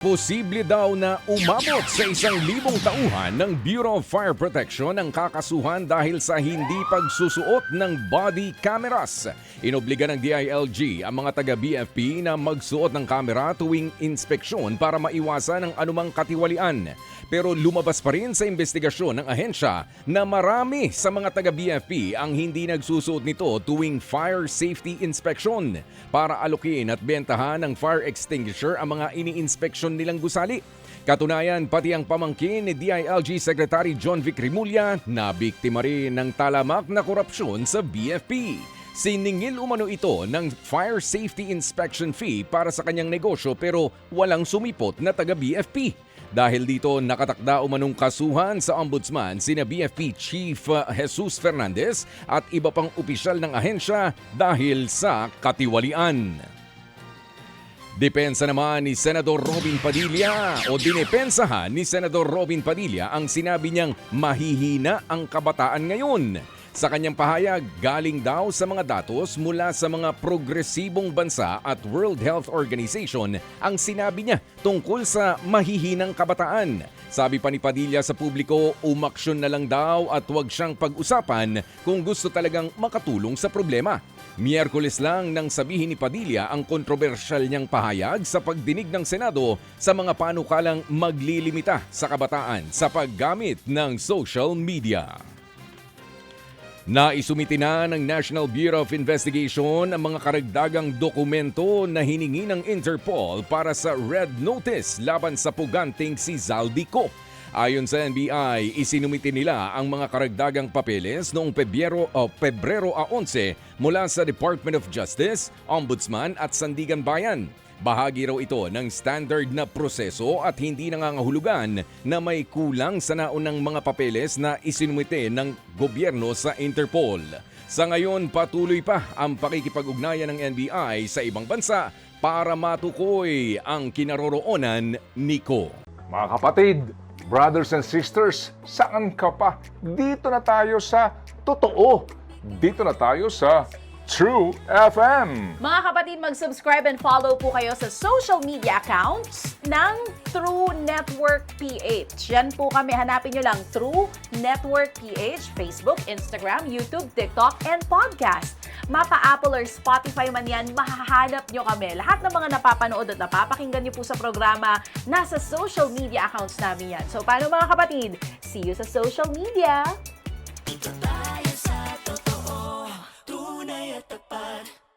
Posible daw na umabot sa 1,000 tauhan ng Bureau of Fire Protection ang kakasuhan dahil sa hindi pagsusuot ng body cameras. Inobliga ng DILG ang mga taga-BFP na magsuot ng kamera tuwing inspeksyon para maiwasan ang anumang katiwalian. Pero lumabas pa rin sa investigasyon ng ahensya na marami sa mga taga-BFP ang hindi nagsusuot nito tuwing fire safety inspection para alokin at bentahan ng fire extinguisher ang mga ini-inspeksyon nilang gusali. Katunayan, pati ang pamangkin ni DILG Secretary John Vic Rimulya na biktima rin ng talamak na korupsyon sa BFP. Siningil umano ito ng fire safety inspection fee para sa kanyang negosyo pero walang sumipot na taga-BFP. Dahil dito nakatakda umanong kasuhan sa ombudsman sina BFP Chief Jesus Fernandez at iba pang opisyal ng ahensya dahil sa katiwalian. Depensa naman ni Senador Robin Padilla o dinepensahan ni Senador Robin Padilla ang sinabi niyang mahihina ang kabataan ngayon. Sa kanyang pahayag, galing daw sa mga datos mula sa mga progresibong bansa at World Health Organization ang sinabi niya tungkol sa mahihinang kabataan. Sabi pa ni Padilla sa publiko, umaksyon na lang daw at huwag siyang pag-usapan kung gusto talagang makatulong sa problema. Miyerkules lang nang sabihin ni Padilla ang kontrobersyal niyang pahayag sa pagdinig ng Senado sa mga panukalang maglilimita sa kabataan sa paggamit ng social media. Naisumiti na ng National Bureau of Investigation ang mga karagdagang dokumento na hiningi ng Interpol para sa Red Notice laban sa puganting si Zaldico. Ayon sa NBI, isinumiti nila ang mga karagdagang papeles noong Pebrero 11 mula sa Department of Justice, Ombudsman at Sandigan Bayan. Bahagi raw ito ng standard na proseso at hindi nangangahulugan na may kulang sa naunang mga papeles na isinumite ng gobyerno sa Interpol. Sa ngayon, patuloy pa ang pakikipag-ugnayan ng NBI sa ibang bansa para matukoy ang kinaroroonan niko. Mga kapatid, brothers and sisters, saan ka pa? Dito na tayo sa totoo. Dito na tayo sa True FM. Mga kapatid, mag-subscribe and follow po kayo sa social media accounts ng True Network PH. Yan po kami, hanapin nyo lang True Network PH, Facebook, Instagram, YouTube, TikTok, and podcast. Mapa Apple or Spotify man yan, mahahanap nyo kami. Lahat ng mga napapanood at napapakinggan nyo po sa programa, nasa social media accounts namin yan. So paano mga kapatid? See you sa social media!